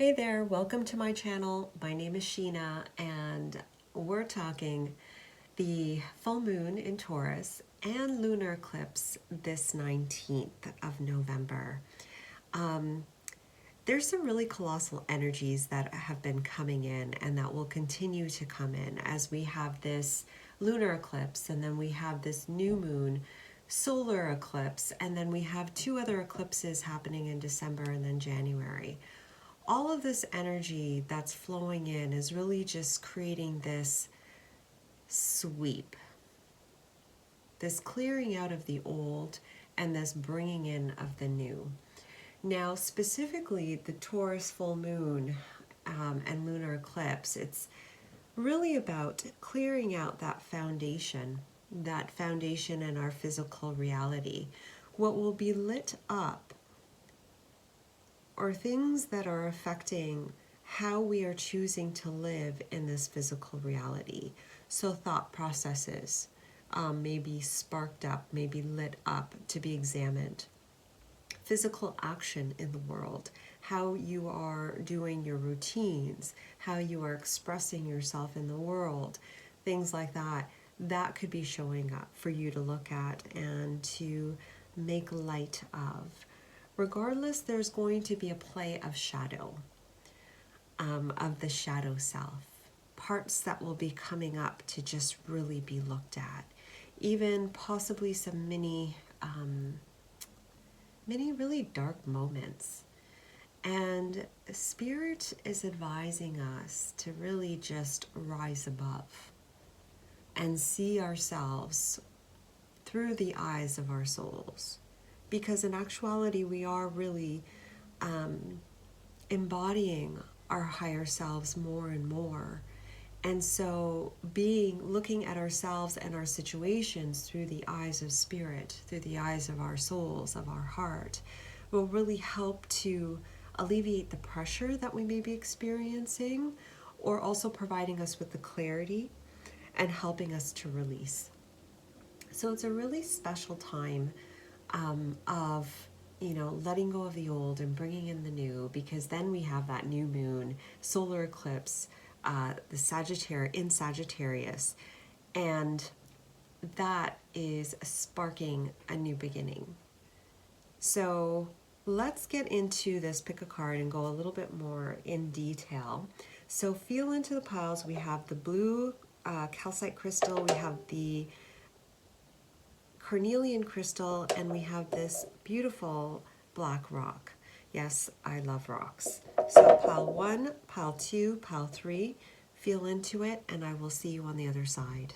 Hey there, welcome to my channel. My name is Sheena and we're talking the full moon in Taurus and lunar eclipse this 19th of November. There's some really colossal energies that have been coming in and that will continue to come in as we have this lunar eclipse and then we have this new moon solar eclipse and then we have two other eclipses happening in December and then January. All of this energy that's flowing in is really just creating this sweep, this clearing out of the old and this bringing in of the new. Now, specifically the Taurus full moon and lunar eclipse, it's really about clearing out that foundation in our physical reality. What will be lit up or things that are affecting how we are choosing to live in this physical reality. So thought processes may be sparked up, may be lit up to be examined. Physical action in the world, how you are doing your routines, how you are expressing yourself in the world, things like that, that could be showing up for you to look at and to make light of. Regardless, there's going to be a play of shadow, of the shadow self, parts that will be coming up to just really be looked at, even possibly some many really dark moments. And Spirit is advising us to really just rise above and see ourselves through the eyes of our souls. Because in actuality, we are really embodying our higher selves more and more. And so looking at ourselves and our situations through the eyes of spirit, through the eyes of our souls, of our heart, will really help to alleviate the pressure that we may be experiencing, or also providing us with the clarity and helping us to release. So it's a really special time of letting go of the old and bringing in the new, because then we have that new moon solar eclipse, the Sagittarius, and that is sparking a new beginning. So let's get into this, pick a card and go a little bit more in detail. So feel into the piles. We have the blue calcite crystal, we have the carnelian crystal, and we have this beautiful black rock. Yes, I love rocks. So pile 1, pile 2, pile 3, feel into it, and I will see you on the other side.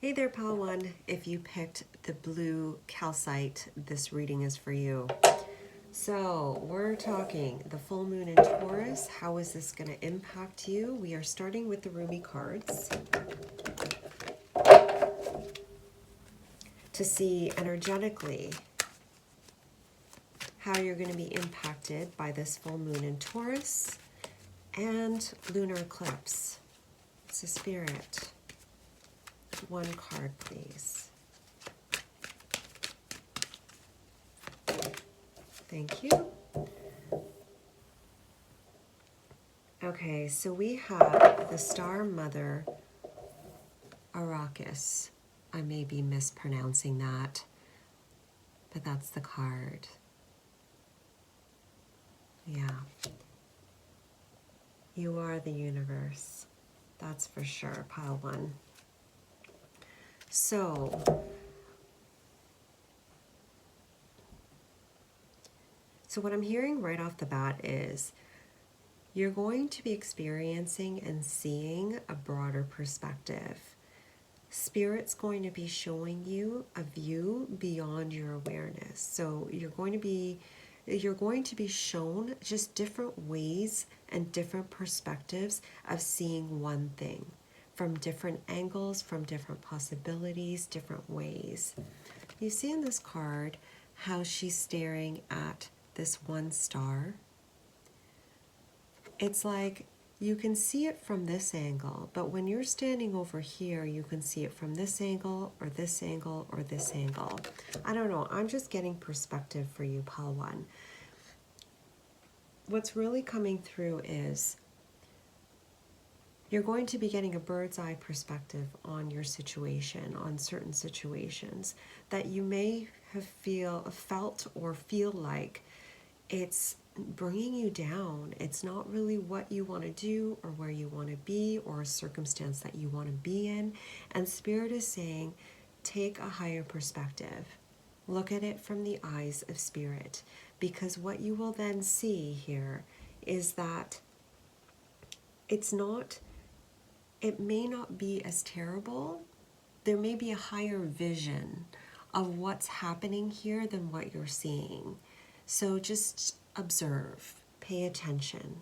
Hey there, pile 1. If you picked the blue calcite, this reading is for you. So we're talking the full moon in Taurus. How is this going to impact you? We are starting with the Rumi cards to see energetically how you're going to be impacted by this full moon in Taurus and lunar eclipse. So Spirit, one card please. Thank you. Okay, so we have the Star Mother Arrakis. I may be mispronouncing that, but that's the card. Yeah. You are the universe. That's for sure, pile 1. So what I'm hearing right off the bat is you're going to be experiencing and seeing a broader perspective. Spirit's going to be showing you a view beyond your awareness. So you're going to be shown just different ways and different perspectives of seeing one thing from different angles, from different possibilities, different ways. You see in this card how she's staring at this one star. It's like you can see it from this angle, but when you're standing over here, you can see it from this angle or this angle or this angle. I don't know, I'm just getting perspective for you, pile 1. what's really coming through is you're going to be getting a bird's eye perspective on your situation, on certain situations that you may have felt or feel like it's bringing you down. It's not really what you want to do or where you want to be or a circumstance that you want to be in. And Spirit is saying, take a higher perspective. Look at it from the eyes of Spirit, because what you will then see here is that it may not be as terrible. There may be a higher vision of what's happening here than what you're seeing. So just observe, pay attention,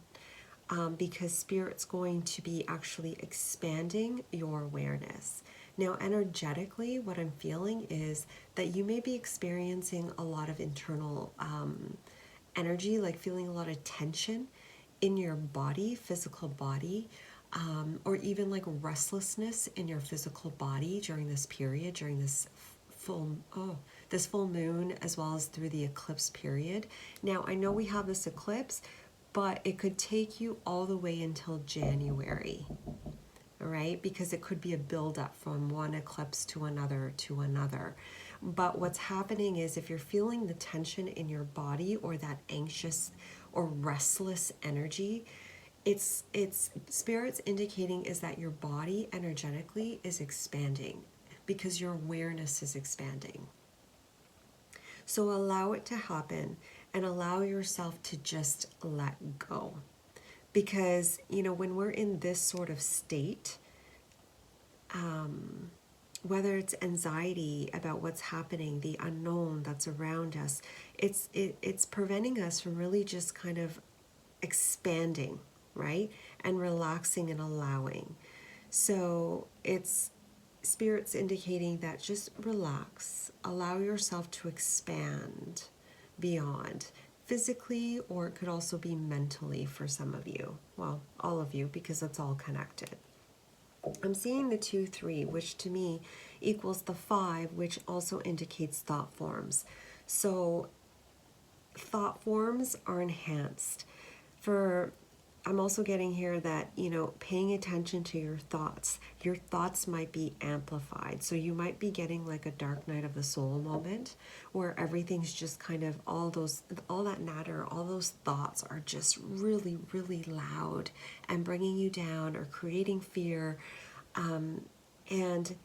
because Spirit's going to be actually expanding your awareness. Now, energetically, what I'm feeling is that you may be experiencing a lot of internal energy, like feeling a lot of tension in your body, physical body, or even like restlessness in your physical body during this period, during this full moon, as well as through the eclipse period. Now, I know we have this eclipse, but it could take you all the way until January, all right? Because it could be a buildup from one eclipse to another to another. But what's happening is if you're feeling the tension in your body or that anxious or restless energy, it's Spirit's indicating is that your body energetically is expanding because your awareness is expanding. So allow it to happen and allow yourself to just let go. Because, you know, when we're in this sort of state, whether it's anxiety about what's happening, the unknown that's around us, it's preventing us from really just kind of expanding, right? And relaxing and allowing. So it's Spirit's indicating that just relax, allow yourself to expand beyond physically, or it could also be mentally for some of you. Well, all of you, because it's all connected. I'm seeing the 2-3, which to me equals the 5, which also indicates thought forms. So thought forms are enhanced. I'm also getting here that, you know, paying attention to your thoughts might be amplified. So you might be getting like a dark night of the soul moment where everything's just kind of all that matter, all those thoughts are just really, really loud and bringing you down or creating fear. And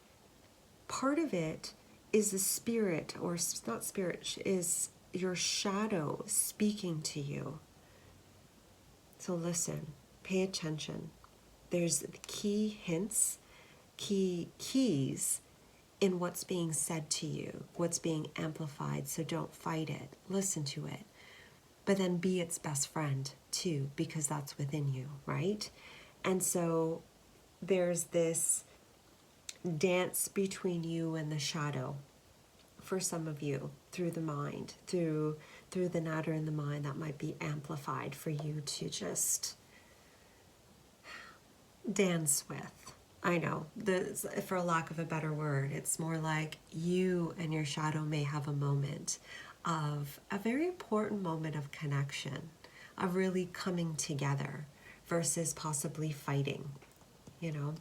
part of it is the spirit, or not spirit, is your shadow speaking to you. So listen, pay attention. There's key hints, keys in what's being said to you, what's being amplified. So don't fight it. Listen to it. But then be its best friend too, because that's within you, right? And so there's this dance between you and the shadow for some of you through the mind, through the natter in the mind that might be amplified for you to just dance with. I know, for lack of a better word, it's more like you and your shadow may have a moment of a very important moment of connection, of really coming together versus possibly fighting, you know?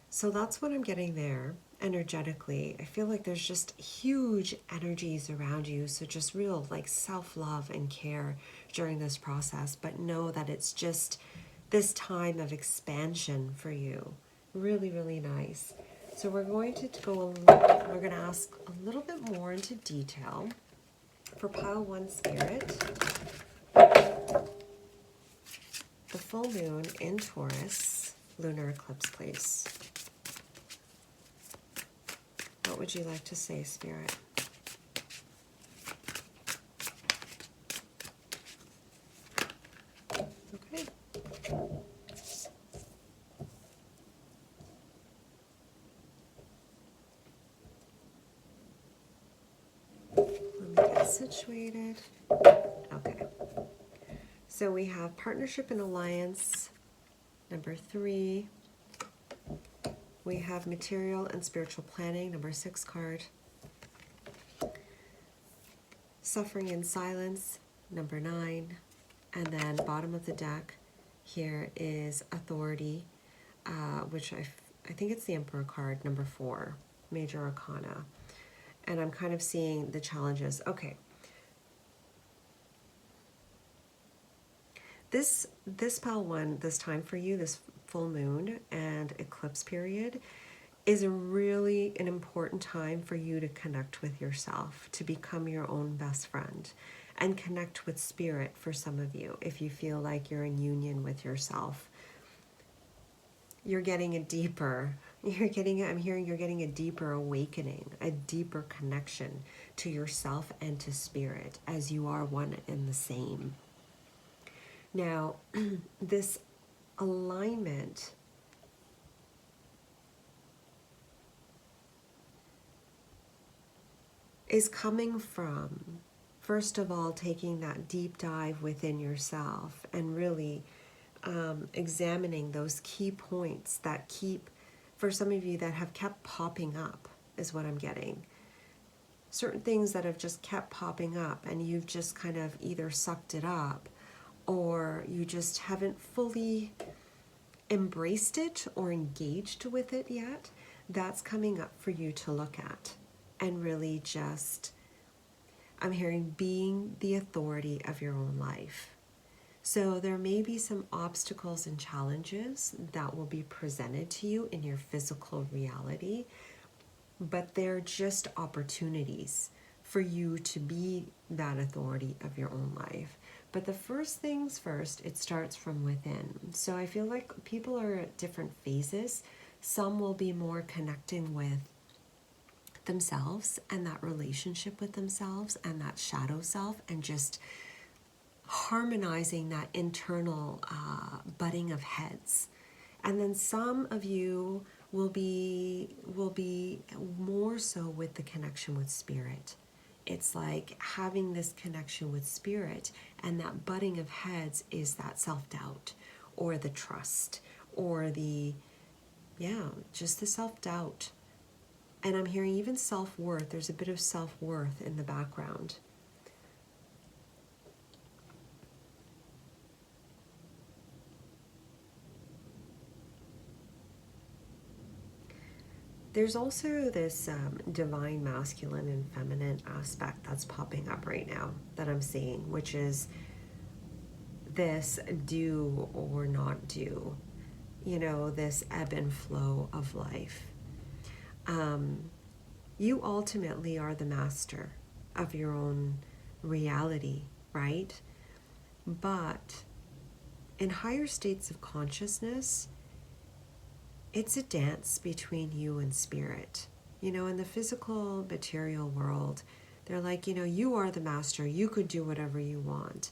So that's what I'm getting there. Energetically, I feel like there's just huge energies around you, so just real like self-love and care during this process, but know that it's just this time of expansion for you. Really, really nice. So we're going to we're going to ask a little bit more into detail for pile 1 Spirit. The full moon in Taurus, lunar eclipse, please. What would you like to say, Spirit? Okay. Let me get situated. Okay. So we have partnership and alliance, number 3. We have material and spiritual planning, number 6 card. Suffering in silence, number 9. And then bottom of the deck here is authority, which I think it's the Emperor card, number 4, Major Arcana. And I'm kind of seeing the challenges. Okay. This pile one, this time for you, this full moon and eclipse period, is really an important time for you to connect with yourself, to become your own best friend, and connect with spirit for some of you. If you feel like you're in union with yourself, you're getting a deeper, I'm hearing you're getting a deeper awakening, a deeper connection to yourself and to spirit, as you are one and the same. Now, this alignment is coming from, first of all, taking that deep dive within yourself and really examining those key points that keep, for some of you, that have kept popping up, is what I'm getting. Certain things that have just kept popping up and you've just kind of either sucked it up or you just haven't fully embraced it or engaged with it yet. That's coming up for you to look at and really just, I'm hearing, being the authority of your own life. So there may be some obstacles and challenges that will be presented to you in your physical reality, but they're just opportunities for you to be that authority of your own life. But the first things first, it starts from within. So I feel like people are at different phases. Some will be more connecting with themselves and that relationship with themselves and that shadow self, and just harmonizing that internal butting of heads. And then some of you will be more so with the connection with spirit. It's like having this connection with spirit, and that butting of heads is that self-doubt or the trust or the, just the self-doubt. And I'm hearing even self-worth. There's a bit of self-worth in the background. There's also this divine masculine and feminine aspect that's popping up right now that I'm seeing, which is this do or not do, this ebb and flow of life. You ultimately are the master of your own reality, right? But in higher states of consciousness, it's a dance between you and spirit. In the physical material world, they're like, you are the master, you could do whatever you want.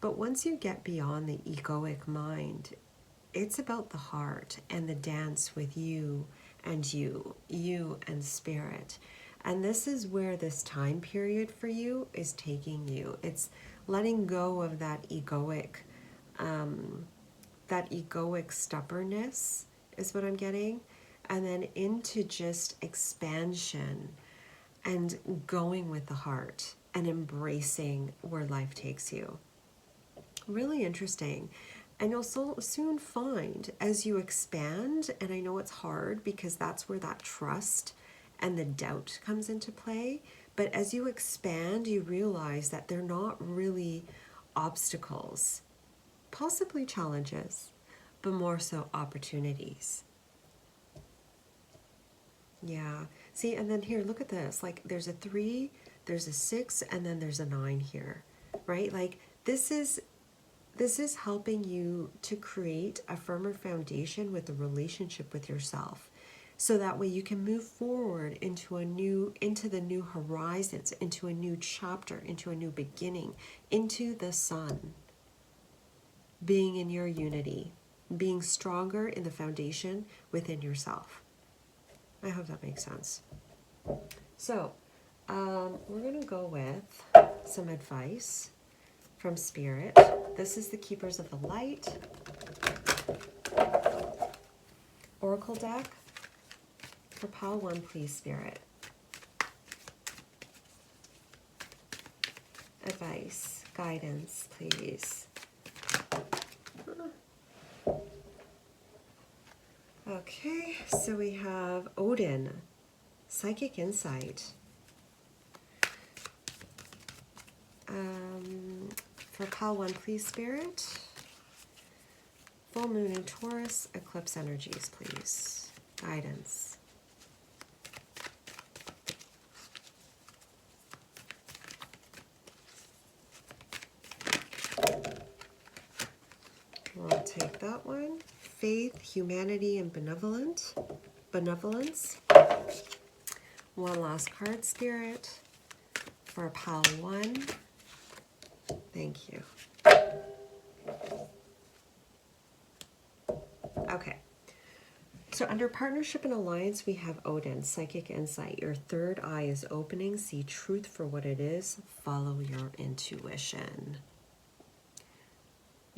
But once you get beyond the egoic mind, it's about the heart and the dance with you and spirit. And this is where this time period for you is taking you. It's letting go of that egoic stubbornness is what I'm getting, and then into just expansion and going with the heart and embracing where life takes you. Really interesting. And you'll soon find as you expand, and I know it's hard because that's where that trust and the doubt comes into play, but as you expand, you realize that they're not really obstacles, possibly challenges, but more so opportunities. Yeah. See, and then here, look at this. Like, there's a 3, there's a 6, and then there's a 9 here, right? Like, this is helping you to create a firmer foundation with the relationship with yourself. So that way you can move forward into the new horizons, into a new chapter, into a new beginning, into the sun. Being in your unity, being stronger in the foundation within yourself. I hope that makes sense. So, we're going to go with some advice from Spirit. This is the Keepers of the Light Oracle deck. For pile 1, please, Spirit. Advice, guidance, please. Okay, so we have Odin, psychic insight. For pile 1, please, Spirit. Full moon in Taurus, eclipse energies, please. Guidance. We'll take that one. Faith, humanity, and benevolence. One last card, Spirit, for pile 1. Thank you. Okay. So under partnership and alliance, we have Odin, psychic insight. Your third eye is opening. See truth for what it is. Follow your intuition.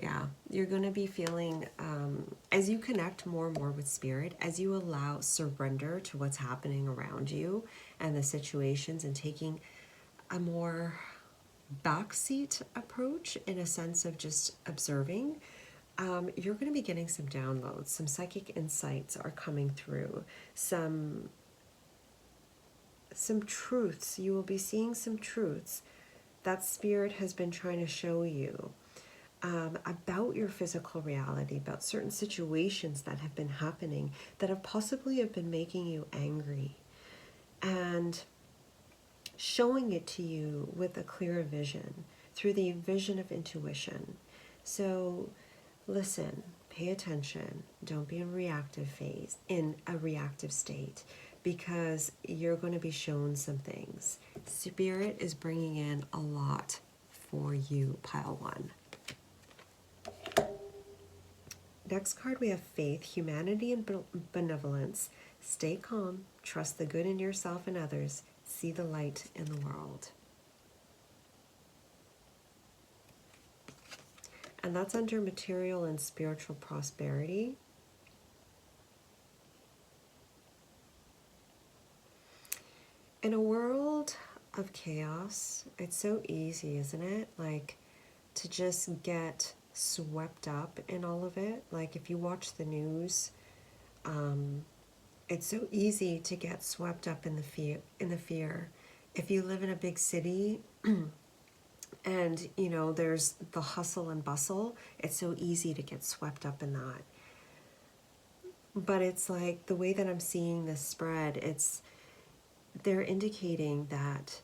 Yeah, you're going to be feeling, as you connect more and more with spirit, as you allow surrender to what's happening around you and the situations, and taking a more backseat approach in a sense of just observing, you're going to be getting some downloads. Some psychic insights are coming through. Some truths. You will be seeing some truths that spirit has been trying to show you. About your physical reality, about certain situations that have been happening that have possibly been making you angry, and showing it to you with a clearer vision through the vision of intuition. So listen, pay attention, don't be in a reactive state, because you're going to be shown some things. Spirit is bringing in a lot for you, pile 1. Next card, we have faith, humanity, and benevolence. Stay calm, trust the good in yourself and others, see the light in the world. And that's under material and spiritual prosperity. In a world of chaos, it's so easy, isn't it? Like, to just get swept up in all of it. Like, if you watch the news, it's so easy to get swept up in the fear. If you live in a big city and there's the hustle and bustle, it's so easy to get swept up in that. But it's like, the way that I'm seeing this spread, they're indicating that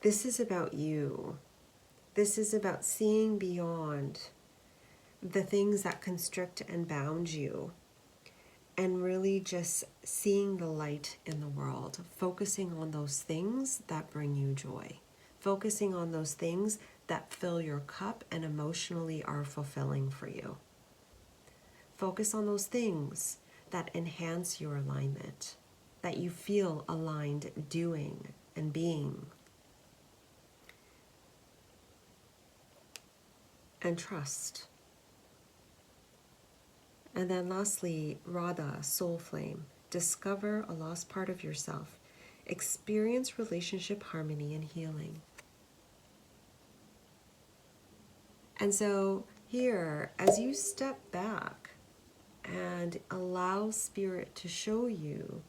this is about you. This is about seeing beyond the things that constrict and bound you, and really just seeing the light in the world, focusing on those things that bring you joy, focusing on those things that fill your cup and emotionally are fulfilling for you. Focus on those things that enhance your alignment, that you feel aligned doing and being. And trust. And then lastly, Radha, soul flame. Discover a lost part of yourself. Experience relationship harmony and healing. And so here, as you step back and allow spirit to show you,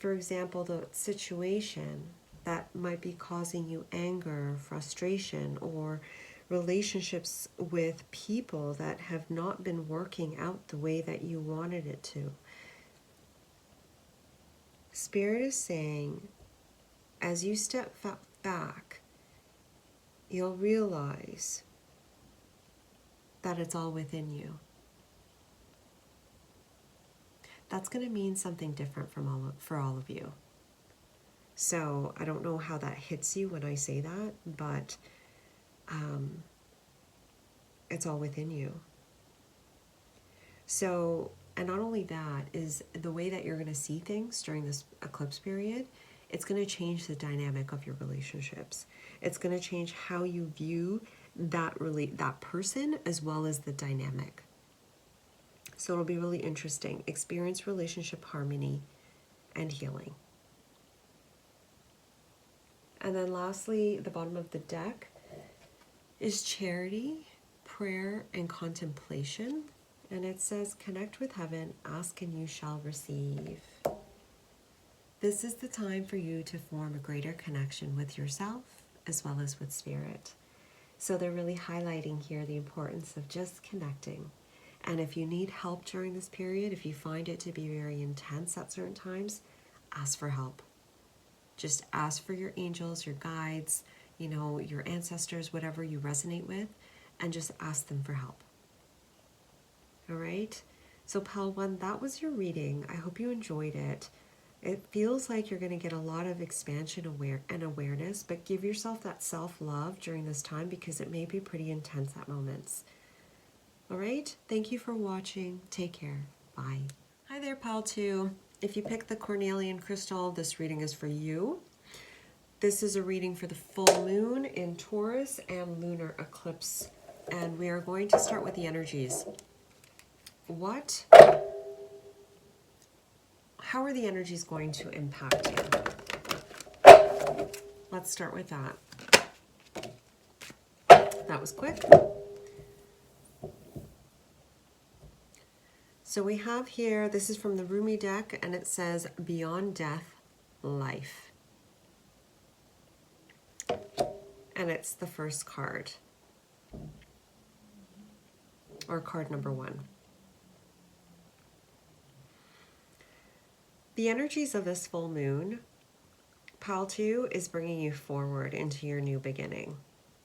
for example, the situation that might be causing you anger, frustration, or relationships with people that have not been working out the way that you wanted it to. Spirit is saying, as you step back, you'll realize that it's all within you. That's going to mean something different for all of you. So I don't know how that hits you when I say that, but it's all within you. So, and not only that, is the way that you're going to see things during this eclipse period, it's going to change the dynamic of your relationships. It's going to change how you view that person as well as the dynamic. So it'll be really interesting. Experience relationship harmony and healing. And then lastly, the bottom of the deck is charity, prayer and contemplation, and it says, connect with heaven, ask and you shall receive. This is the time for you to form a greater connection with yourself as well as with spirit. So they're really highlighting here the importance of just connecting. And if you need help during this period, if you find it to be very intense at certain times, ask for help. Just ask for your angels, your guides, you know, your ancestors, whatever you resonate with, and just ask them for help. All right? So Pal 1, that was your reading. I hope you enjoyed it. It feels like you're going to get a lot of expansion and awareness, but give yourself that self-love during this time because it may be pretty intense at moments. All right? Thank you for watching. Take care. Bye. Hi there, Pal 2. If you picked the cornelian crystal, this reading is for you. This is a reading for the full moon in Taurus and lunar eclipse. And we are going to start with the energies. How are the energies going to impact you? Let's start with that. That was quick. So we have here, this is from the Rumi deck, and it says, Beyond Death, Life. And it's the first card, or card number 1. The energies of this full moon, Pal 2, is bringing you forward into your new beginning.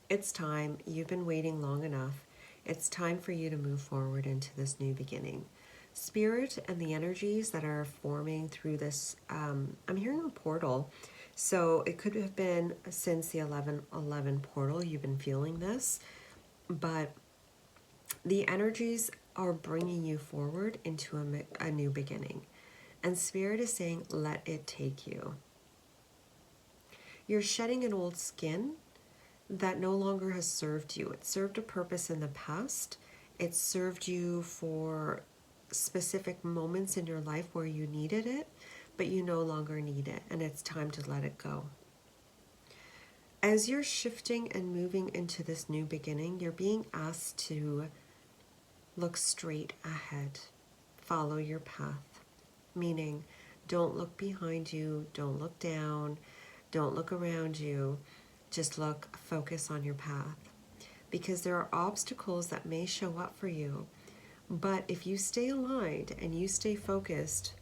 It's time. You've been waiting long enough. It's time for you to move forward into this new beginning. Spirit and the energies that are forming through this, I'm hearing a portal. So it could have been since the 11:11 portal, you've been feeling this. But the energies are bringing you forward into a new beginning. And Spirit is saying, let it take you. You're shedding an old skin that no longer has served you. It served a purpose in the past. It served you for specific moments in your life where you needed it, but you no longer need it, and it's time to let it go. As you're shifting and moving into this new beginning, you're being asked to look straight ahead. Follow your path. Meaning, don't look behind you, don't look down, don't look around you, just focus on your path. Because there are obstacles that may show up for you, but if you stay aligned and you stay focused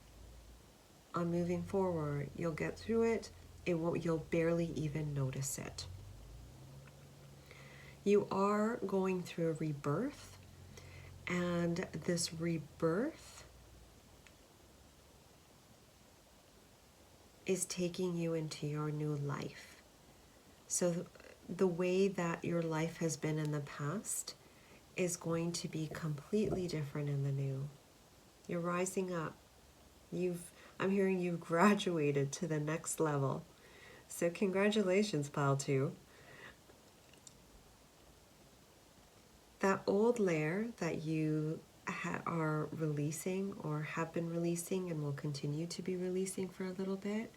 on moving forward, you'll get through it. You'll barely even notice it. You are going through a rebirth, and this rebirth is taking you into your new life. So the way that your life has been in the past is going to be completely different in the new. You're rising up. I'm hearing you've graduated to the next level. So congratulations, Pal 2. That old layer that you are releasing or have been releasing and will continue to be releasing for a little bit,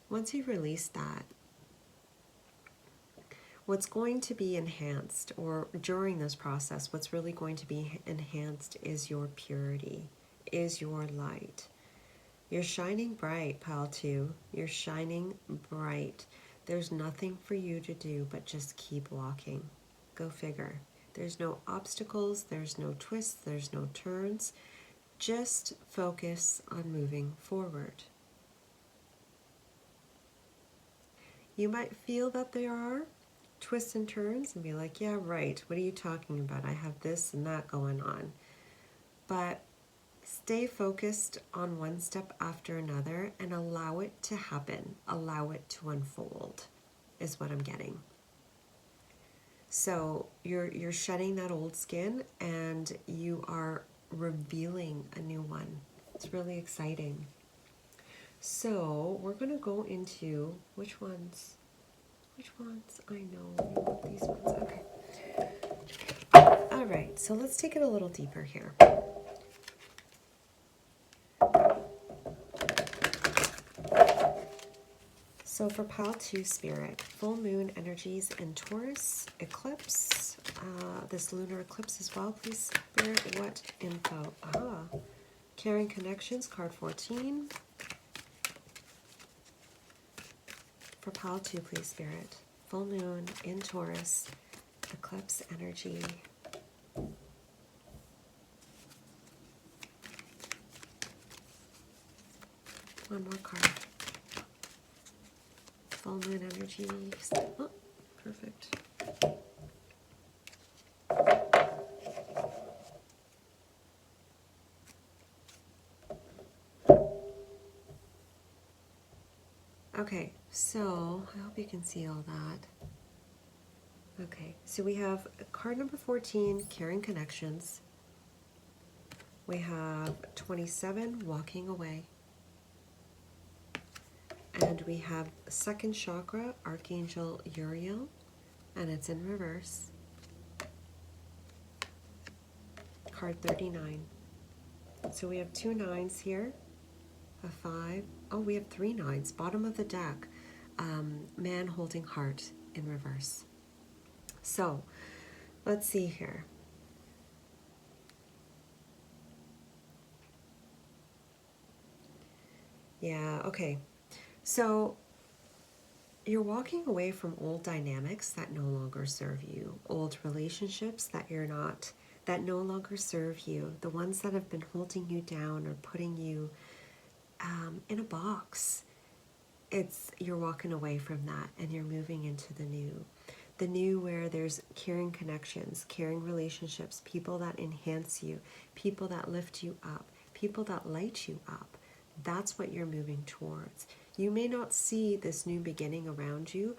once you release that, what's going to be enhanced, or during this process, what's really going to be enhanced is your purity, is your light. You're shining bright, Pal 2. You're shining bright. There's nothing for you to do but just keep walking. Go figure. There's no obstacles, there's no twists, there's no turns. Just focus on moving forward. You might feel that there are twists and turns and be like, yeah, right, what are you talking about? I have this and that going on. But stay focused on one step after another and allow it to happen. Allow it to unfold is what I'm getting. So you're shedding that old skin and you are revealing a new one. It's really exciting. So we're going to go into which ones? I know these ones. Okay. All right, so let's take it a little deeper here. So for Pile 2 Spirit, full moon energies in Taurus, eclipse, this lunar eclipse as well, please, Spirit, what info? Caring Connections, card 14. For Pile 2, please, Spirit, full moon in Taurus, eclipse energy. One more card. Full moon energy. Oh, perfect. Okay, so I hope you can see all that. Okay, so we have card number 14, Caring Connections. We have 27, Walking Away. And we have second chakra, Archangel Uriel, and it's in reverse. Card 39. So we have 2 9s here, a 5. Oh, we have 3 9s. Bottom of the deck, man holding heart in reverse. So let's see here. Yeah, okay. So you're walking away from old dynamics that no longer serve you, old relationships that that no longer serve you, the ones that have been holding you down or putting you in a box. You're walking away from that and you're moving into the new where there's caring connections, caring relationships, people that enhance you, people that lift you up, people that light you up. That's what you're moving towards. You may not see this new beginning around you,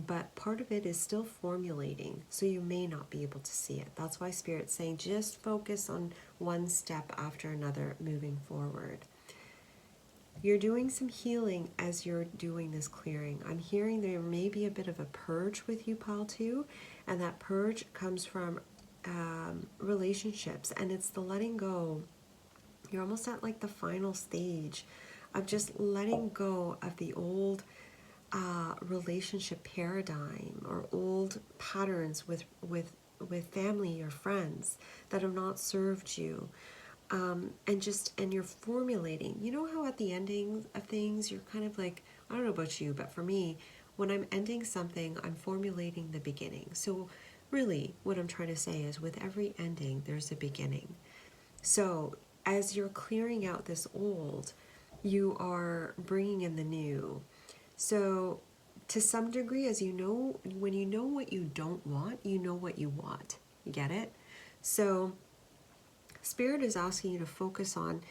but part of it is still formulating, so you may not be able to see it. That's why Spirit's saying just focus on one step after another moving forward. You're doing some healing as you're doing this clearing. I'm hearing there may be a bit of a purge with you, Pile 2, and that purge comes from relationships, and it's the letting go. You're almost at like the final stage of just letting go of the old relationship paradigm or old patterns with family or friends that have not served you. And you're formulating. You know how at the ending of things, you're kind of like, I don't know about you, but for me, when I'm ending something, I'm formulating the beginning. So really, what I'm trying to say is with every ending, there's a beginning. So as you're clearing out this old, you are bringing in the new. So to some degree, as you know, when you know what you don't want, you know what you want. You get it? So Spirit is asking you to focus on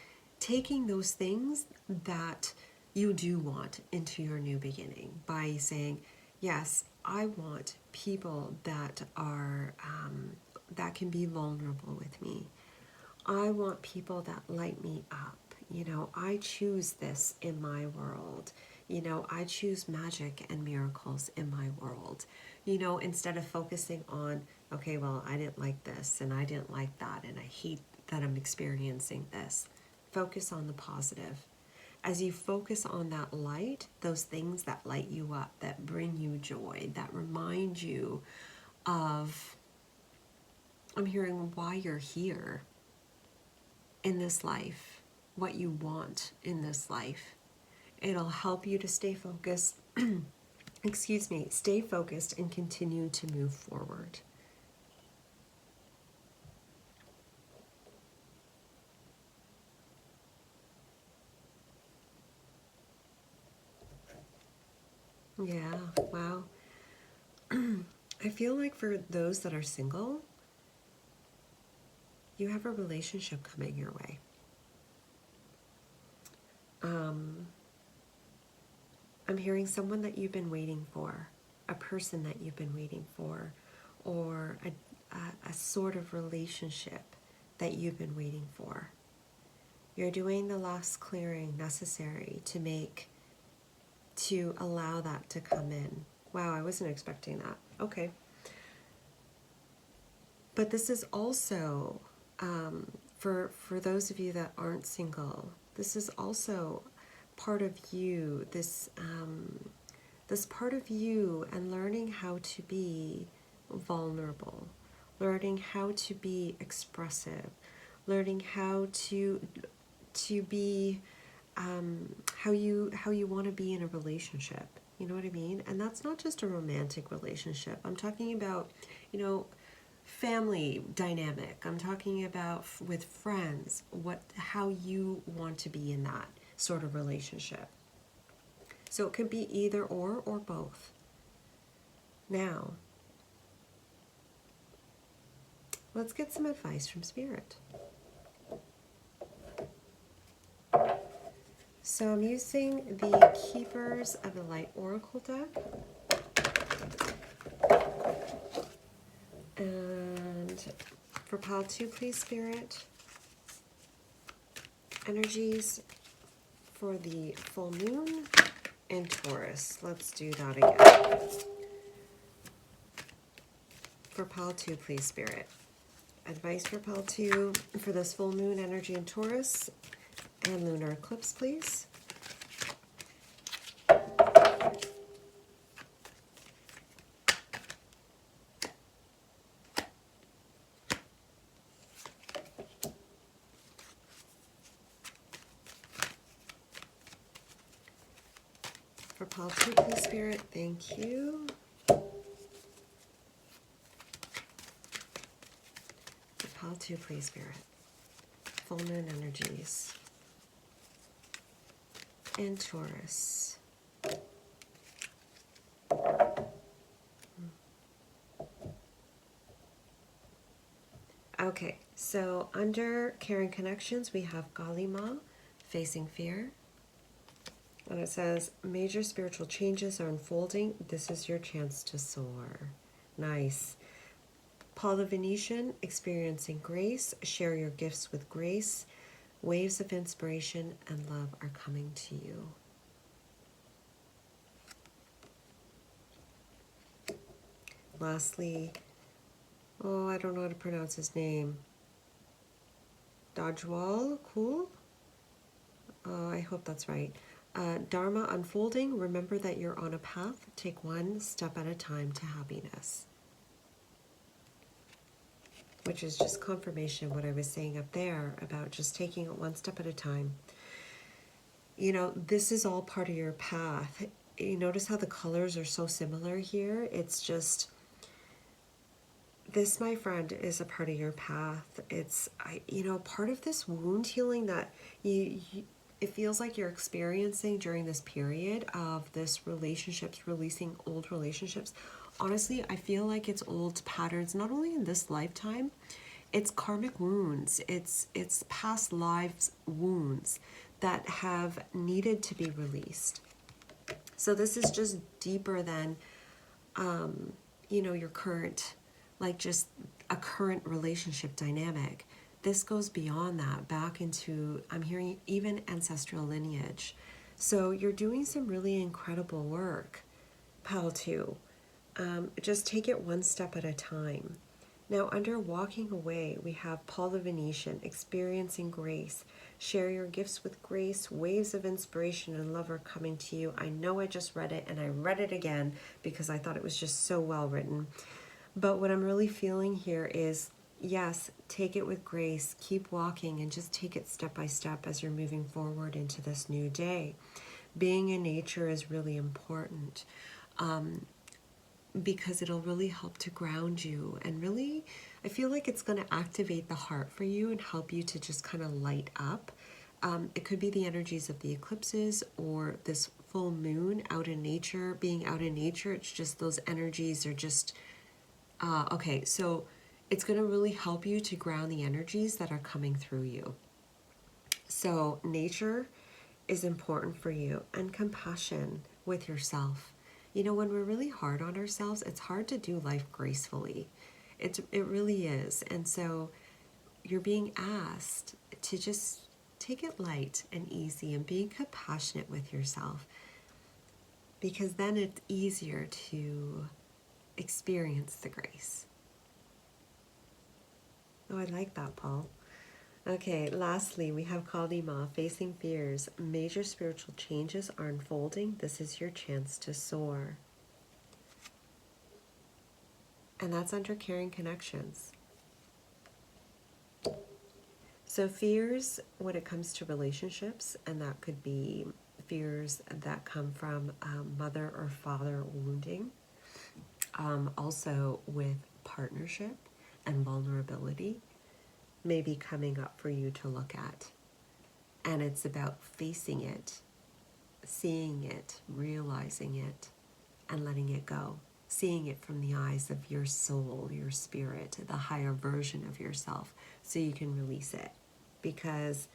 taking those things that you do want into your new beginning by saying, yes, I want people that are that can be vulnerable with me. I want people that light me up. You know, I choose this in my world. You know, I choose magic and miracles in my world. You know, instead of focusing on, okay, well, I didn't like this and I didn't like that and I hate that I'm experiencing this. Focus on the positive. As you focus on that light, those things that light you up, that bring you joy, that remind you of, I'm hearing why you're here in this life, what you want in this life. It'll help you to stay focused, excuse me, stay focused and continue to move forward. Yeah, wow. I feel like for those that are single, you have a relationship coming your way. I'm hearing someone that you've been waiting for, a person that you've been waiting for, or a sort of relationship that you've been waiting for. You're doing the last clearing necessary to allow that to come in. Wow, I wasn't expecting that. Okay. But this is also, for those of you that aren't single, this is also part of you, this this part of you, and learning how to be vulnerable, learning how to be expressive, learning how to be how you want to be in a relationship. You know what I mean? And that's not just a romantic relationship. I'm talking about, family dynamic. I'm talking about with friends, how you want to be in that sort of relationship. So it could be either or both. Now, let's get some advice from Spirit. So I'm using the Keepers of the Light Oracle deck. And for pile 2, please, Spirit. Energies for the full moon and Taurus. Let's do that again. For pile 2, please, Spirit. Advice for pile 2 for this full moon energy in Taurus and lunar eclipse, please. For pile 2, please, Spirit. Thank you. For pile 2, please, Spirit. Full moon energies and Taurus. Okay, so under Caring Connections, we have Galima, Facing Fear. And it says, major spiritual changes are unfolding. This is your chance to soar. Nice. Paul the Venetian, Experiencing Grace. Share your gifts with grace. Waves of inspiration and love are coming to you. Lastly, I don't know how to pronounce his name. Dajwal, cool. I hope that's right. Dharma unfolding. Remember that you're on a path. Take one step at a time to happiness. Which is just confirmation of what I was saying up there about just taking it one step at a time. This is all part of your path. You notice how the colors are so similar here? It's just, this, my friend, is a part of your path. It's, part of this wound healing that it feels like you're experiencing during this period of this relationships, releasing old relationships. Honestly, I feel like it's old patterns, not only in this lifetime, it's karmic wounds, it's past lives wounds that have needed to be released. So this is just deeper than, your current, like just a current relationship dynamic. This goes beyond that, back into, I'm hearing even ancestral lineage. So you're doing some really incredible work, pile 2. Just take it one step at a time. Now, under Walking Away, we have Paul the Venetian, Experiencing Grace. Share your gifts with grace. Waves of inspiration and love are coming to you. I know I just read it, and I read it again because I thought it was just so well written. But what I'm really feeling here is, yes, take it with grace. Keep walking and just take it step by step as you're moving forward into this new day. Being in nature is really important. Because it'll really help to ground you, and really, I feel like it's going to activate the heart for you and help you to just kind of light up. It could be the energies of the eclipses or this full moon out in nature, being out in nature. It's just those energies are just, okay, so it's going to really help you to ground the energies that are coming through you. So nature is important for you, and compassion with yourself. When we're really hard on ourselves, it's hard to do life gracefully. It really is. And so you're being asked to just take it light and easy and be compassionate with yourself, because then it's easier to experience the grace. Oh, I like that, Paul. Okay, lastly, we have Kalima, facing fears. Major spiritual changes are unfolding. This is your chance to soar. And that's under caring connections. So fears when it comes to relationships, and that could be fears that come from mother or father wounding. Also with partnership and vulnerability may be coming up for you to look at. And it's about facing it, seeing it, realizing it, and letting it go. Seeing it from the eyes of your soul, your spirit, the higher version of yourself, so you can release it. Because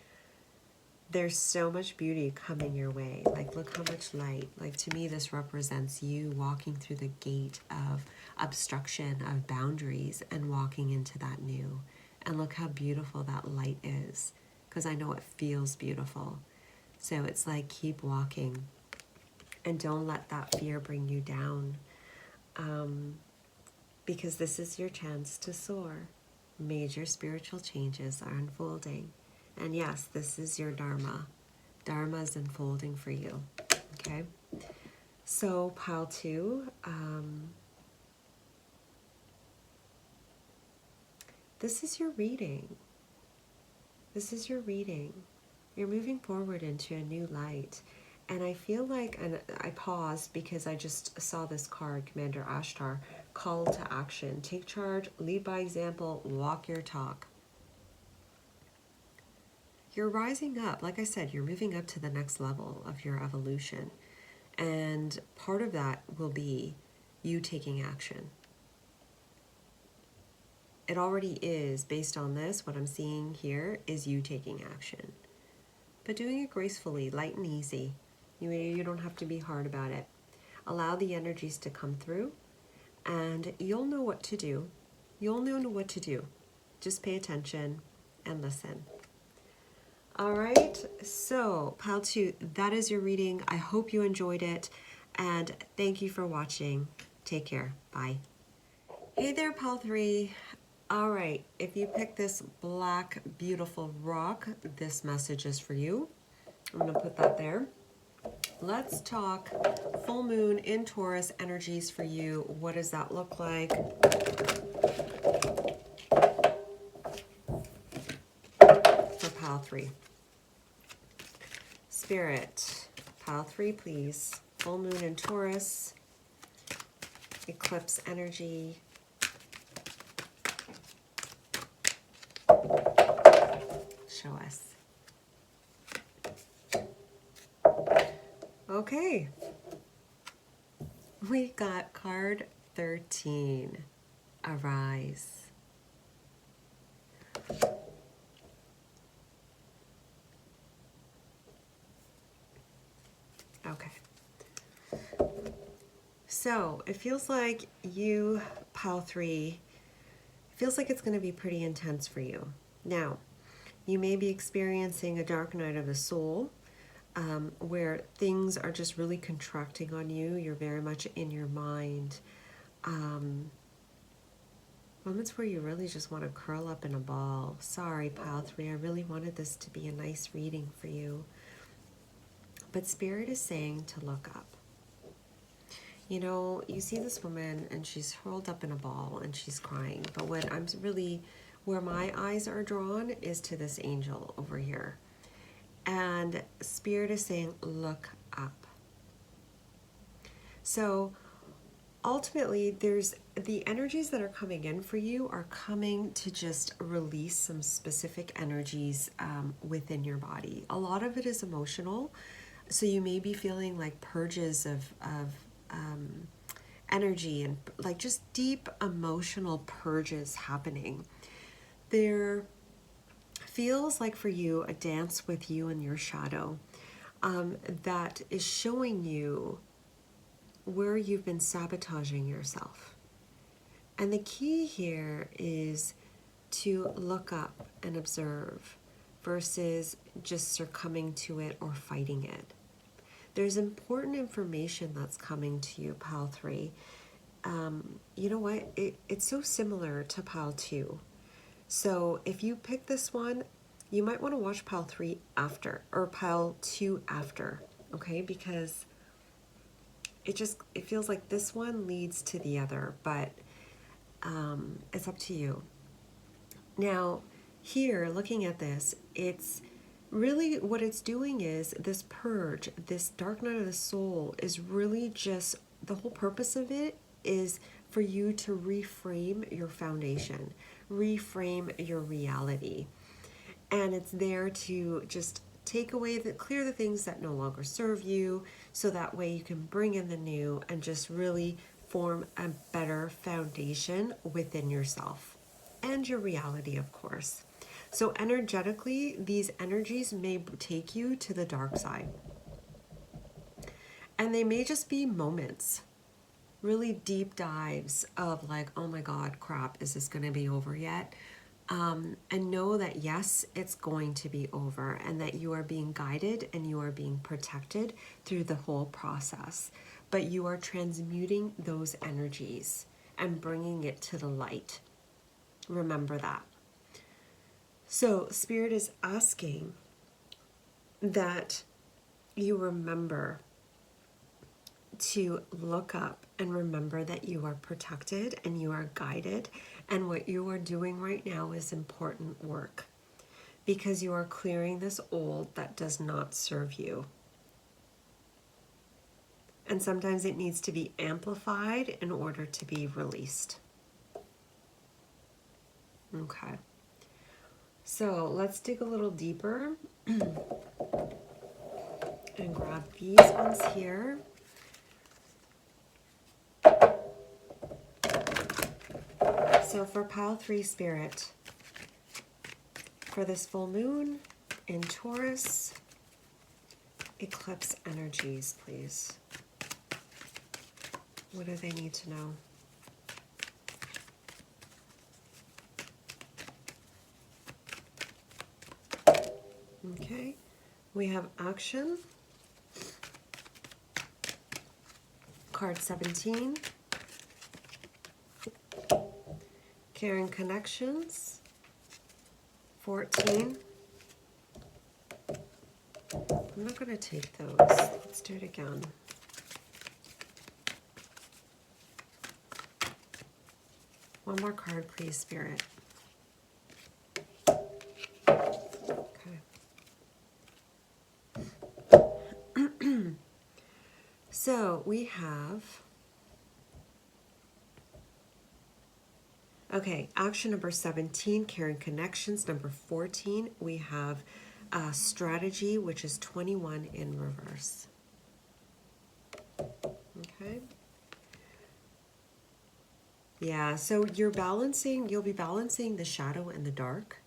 there's so much beauty coming your way. Like, look how much light. Like, to me, this represents you walking through the gate of obstruction, of boundaries, and walking into that new. And look how beautiful that light is, because I know it feels beautiful. So it's like, keep walking, and don't let that fear bring you down, because this is your chance to soar. Major spiritual changes are unfolding. And yes, this is your Dharma. Dharma is unfolding for you. Okay? So, pile 2. This is your reading. This is your reading. You're moving forward into a new light. And I feel like, and I paused because I just saw this card, Commander Ashtar, call to action. Take charge, lead by example, walk your talk. You're rising up. Like I said, you're moving up to the next level of your evolution. And part of that will be you taking action. It already is, based on this, what I'm seeing here is you taking action. But doing it gracefully, light and easy. You don't have to be hard about it. Allow the energies to come through, and you'll know what to do. You'll know what to do. Just pay attention and listen. All right, so pile 2, that is your reading. I hope you enjoyed it, and thank you for watching. Take care. Bye. Hey there, pile 3. All right, if you pick this black, beautiful rock, this message is for you. I'm going to put that there. Let's talk full moon in Taurus energies for you. What does that look like? For pile 3. Spirit, pile 3, please. Full moon in Taurus, eclipse energy. Show us. Okay. We got card 13, Arise. Okay. So it feels like you, pile 3, feels like it's going to be pretty intense for you. Now, you may be experiencing a dark night of the soul, where things are just really contracting on you. You're very much in your mind. Moments where you really just want to curl up in a ball. Sorry, pile 3, I really wanted this to be a nice reading for you. But Spirit is saying to look up. You know, you see this woman and she's curled up in a ball and she's crying. But what I'm really, where my eyes are drawn is to this angel over here. And Spirit is saying, look up. So ultimately, there's the energies that are coming in for you are coming to just release some specific energies within your body. A lot of it is emotional. So you may be feeling like purges of energy and like just deep emotional purges happening. There feels like for you a dance with you and your shadow that is showing you where you've been sabotaging yourself. And the key here is to look up and observe versus just succumbing to it or fighting it. There's important information that's coming to you, pile 3. You know what? It's so similar to pile 2. So if you pick this one, you might want to watch pile 3 after, or pile 2 after, okay? Because it feels like this one leads to the other, but it's up to you. Now, here, looking at this, it's really what it's doing is this purge, this dark night of the soul is really just, the whole purpose of it is for you to reframe your foundation, reframe your reality. And it's there to just take away clear the things that no longer serve you, so that way you can bring in the new and just really form a better foundation within yourself and your reality, of course. So energetically, these energies may take you to the dark side. And they may just be moments, really deep dives of like, oh my God, crap, is this going to be over yet? And know that yes, it's going to be over, and that you are being guided and you are being protected through the whole process. But you are transmuting those energies and bringing it to the light. Remember that. So Spirit is asking that you remember to look up and remember that you are protected and you are guided, and what you are doing right now is important work, because you are clearing this old that does not serve you. And sometimes it needs to be amplified in order to be released. Okay. So let's dig a little deeper and grab these ones here. So for pile 3 Spirit, for this full moon in Taurus, eclipse energies, please. What do they need to know? Okay, we have action, card 17, caring connections, 14. I'm not going to take those. Let's do it again. One more card, please, Spirit. So we have, okay, action number 17, caring connections. Number 14, we have strategy, which is 21 in reverse. Okay. Yeah, so you'll be balancing the shadow and the dark,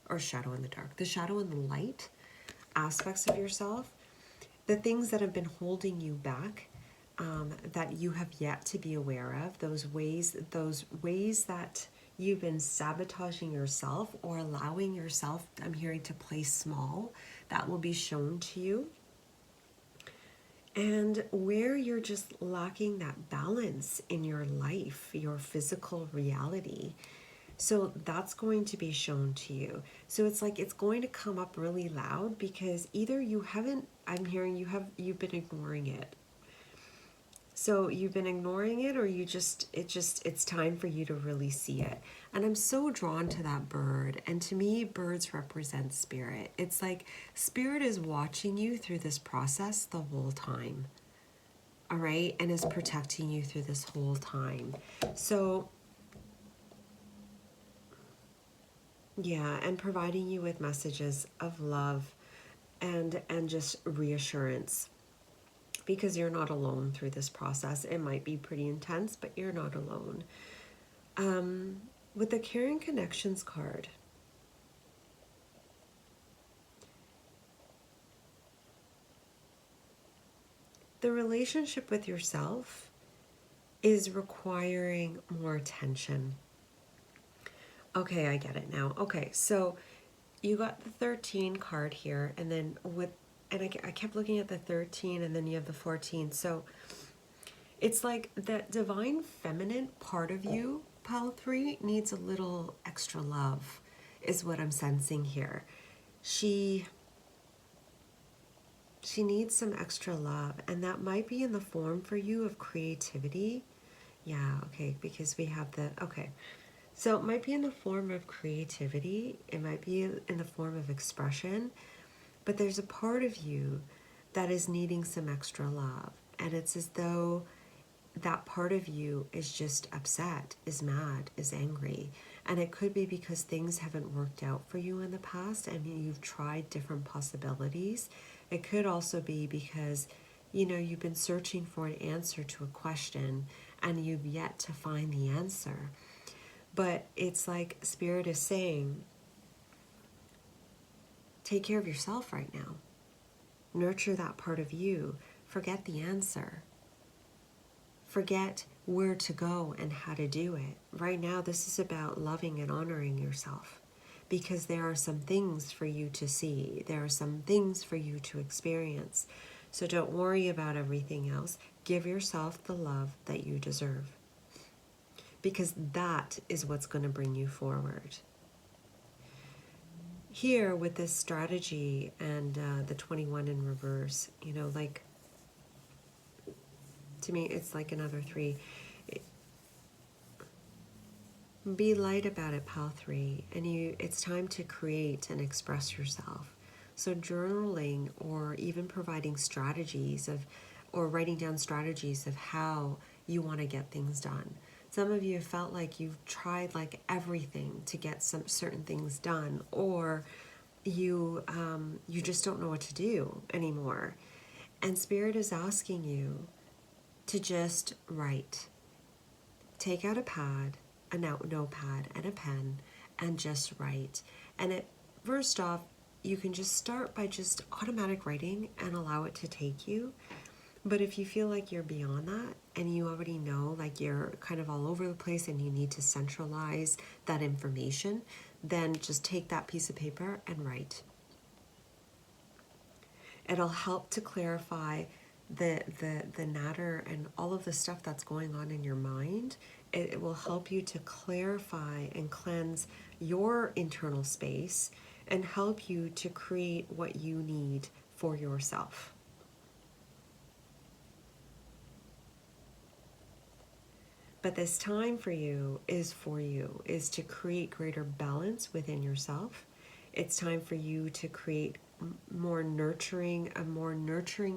or shadow and the dark, the shadow and the light aspects of yourself, the things that have been holding you back, that you have yet to be aware of, those ways that you've been sabotaging yourself or allowing yourself, I'm hearing, to play small, that will be shown to you. And where you're just lacking that balance in your life, your physical reality. So that's going to be shown to you. So it's like it's going to come up really loud, because either you haven't, I'm hearing you've been ignoring it. So you've been ignoring it, or it's time for you to really see it. And I'm so drawn to that bird. And to me, birds represent spirit. It's like spirit is watching you through this process the whole time. All right? And is protecting you through this whole time. So yeah, and providing you with messages of love and just reassurance. Because you're not alone through this process. It might be pretty intense, but you're not alone. With the Caring Connections card, the relationship with yourself is requiring more attention. Okay, I get it now. Okay, so you got the 13 card here, and then I kept looking at the 13, and then you have the 14. So it's like that divine feminine part of you, pile 3, needs a little extra love, is what I'm sensing here. she needs some extra love, and that might be in the form for you of creativity. Yeah, okay, because we have the, okay. So it might be in the form of creativity, it might be in the form of expression, but there's a part of you that is needing some extra love. And it's as though that part of you is just upset, is mad, is angry. And it could be because things haven't worked out for you in the past and you've tried different possibilities. It could also be because, you know, you've been searching for an answer to a question and you've yet to find the answer. But it's like Spirit is saying, take care of yourself right now. Nurture that part of you. Forget the answer. Forget where to go and how to do it. Right now, this is about loving and honoring yourself, because there are some things for you to see. There are some things for you to experience. So don't worry about everything else. Give yourself the love that you deserve, because that is what's going to bring you forward. Here with this strategy and the 21 in reverse, you know, like, to me, it's like another 3. Be light about it, pal 3, and it's time to create and express yourself. So journaling, or even providing strategies of, or writing down strategies of how you want to get things done. Some of you have felt like you've tried like everything to get some certain things done, or you just don't know what to do anymore. And Spirit is asking you to just write. Take out a pad, a notepad, and a pen, and just write. And first off, you can just start by just automatic writing and allow it to take you. But if you feel like you're beyond that and you already know, like you're kind of all over the place and you need to centralize that information, then just take that piece of paper and write. It'll help to clarify the natter and all of the stuff that's going on in your mind. It will help you to clarify and cleanse your internal space and help you to create what you need for yourself. But this time for you, is to create greater balance within yourself. It's time for you to create a more nurturing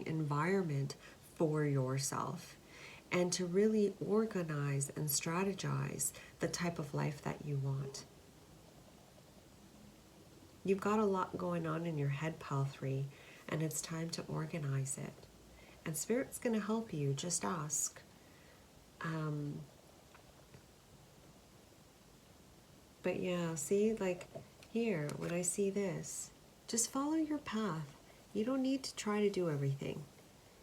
environment for yourself, and to really organize and strategize the type of life that you want. You've got a lot going on in your head, pal 3, and it's time to organize it. And Spirit's going to help you. Just ask. But yeah, see, like here, when I see this, just follow your path. You don't need to try to do everything.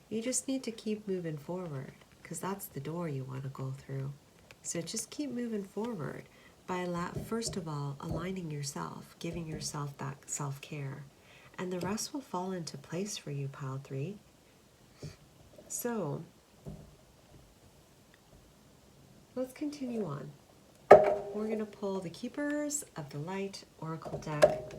You just need to keep moving forward, because that's the door you want to go through. So just keep moving forward by, first of all, aligning yourself, giving yourself that self-care. And the rest will fall into place for you, pile 3. So let's continue on. We're going to pull the Keepers of the Light Oracle deck.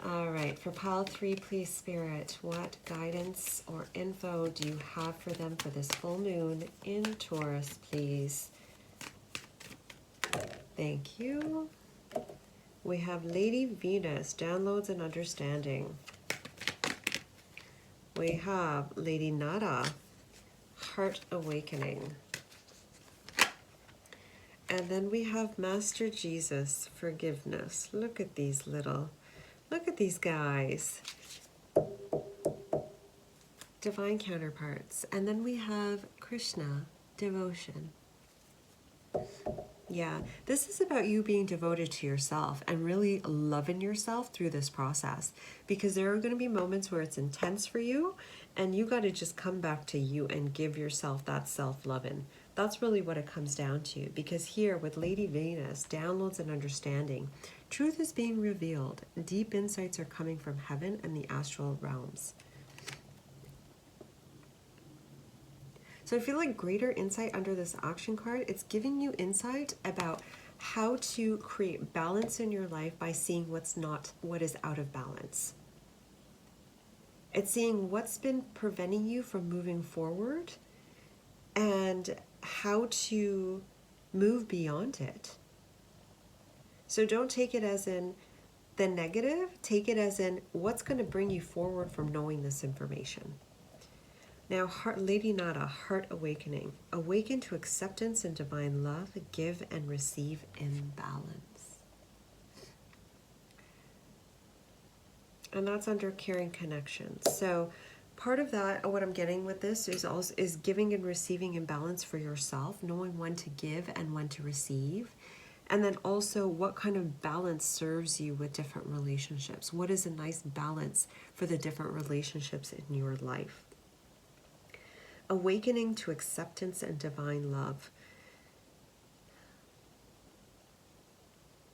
All right, for pile 3, please, Spirit, what guidance or info do you have for them for this full moon in Taurus, please? Thank you. We have Lady Venus, downloads and understanding. We have Lady Nada, heart awakening. And then we have Master Jesus, forgiveness. Look at these guys. Divine counterparts. And then we have Krishna, devotion. Yeah, this is about you being devoted to yourself and really loving yourself through this process, because there are going to be moments where it's intense for you and you got to just come back to you and give yourself that self-loving. That's really what it comes down to, because here with Lady Venus, downloads and understanding, truth is being revealed. Deep insights are coming from heaven and the astral realms. So I feel like greater insight under this action card, it's giving you insight about how to create balance in your life by seeing what is out of balance. It's seeing what's been preventing you from moving forward and how to move beyond it. So don't take it as in the negative, take it as in what's going to bring you forward from knowing this information. Now, Lady Nada, heart awakening. Awaken to acceptance and divine love, give and receive in balance. And that's under caring connections. So part of that, what I'm getting with this is giving and receiving in balance for yourself, knowing when to give and when to receive. And then also what kind of balance serves you with different relationships. What is a nice balance for the different relationships in your life? Awakening to acceptance and divine love.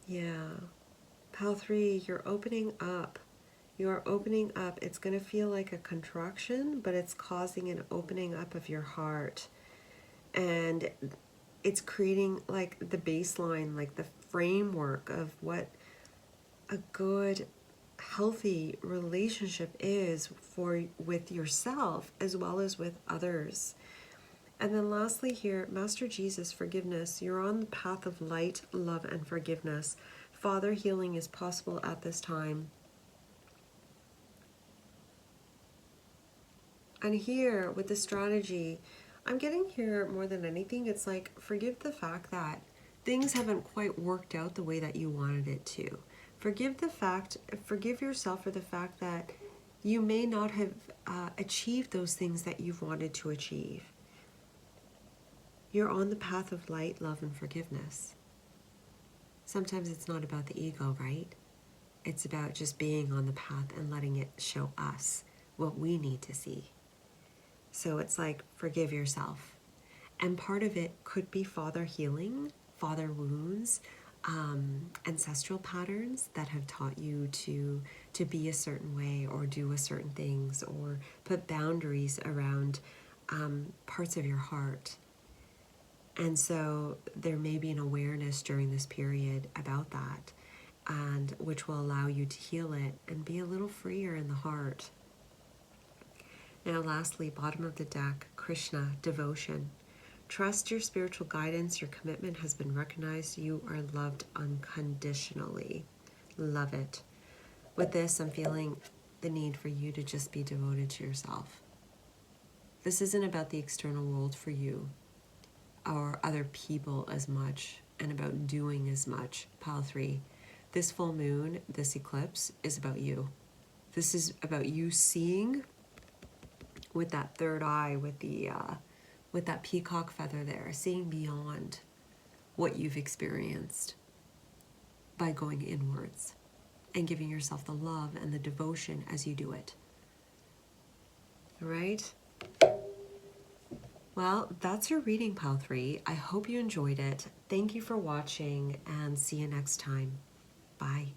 Yeah. Pal 3, you're opening up. You are opening up. It's going to feel like a contraction, but it's causing an opening up of your heart. And it's creating like the baseline, like the framework of what a good, healthy relationship is with yourself as well as with others. And then lastly here, Master Jesus, forgiveness. You're on the path of light, love, and forgiveness. Father, healing is possible at this time. And here with the strategy, I'm getting here more than anything, it's like forgive the fact that things haven't quite worked out the way that you wanted it to. Forgive yourself for the fact that you may not have achieved those things that you've wanted to achieve. You're on the path of light, love, and forgiveness. Sometimes it's not about the ego, right? It's about just being on the path and letting it show us what we need to see. So it's like, forgive yourself. And part of it could be father healing, father wounds, ancestral patterns that have taught you to be a certain way or do a certain things or put boundaries around parts of your heart. And so there may be an awareness during this period about that, and which will allow you to heal it and be a little freer in the heart. Now lastly, bottom of the deck, Krishna, devotion. Trust your spiritual guidance. Your commitment has been recognized. You are loved unconditionally. Love it. With this, I'm feeling the need for you to just be devoted to yourself. This isn't about the external world for you or other people as much and about doing as much. Pile 3. This full moon, this eclipse is about you. This is about you seeing with that third eye, with that peacock feather there, seeing beyond what you've experienced by going inwards and giving yourself the love and the devotion as you do it. All right? Well, that's your reading, Pile 3. I hope you enjoyed it. Thank you for watching and see you next time. Bye.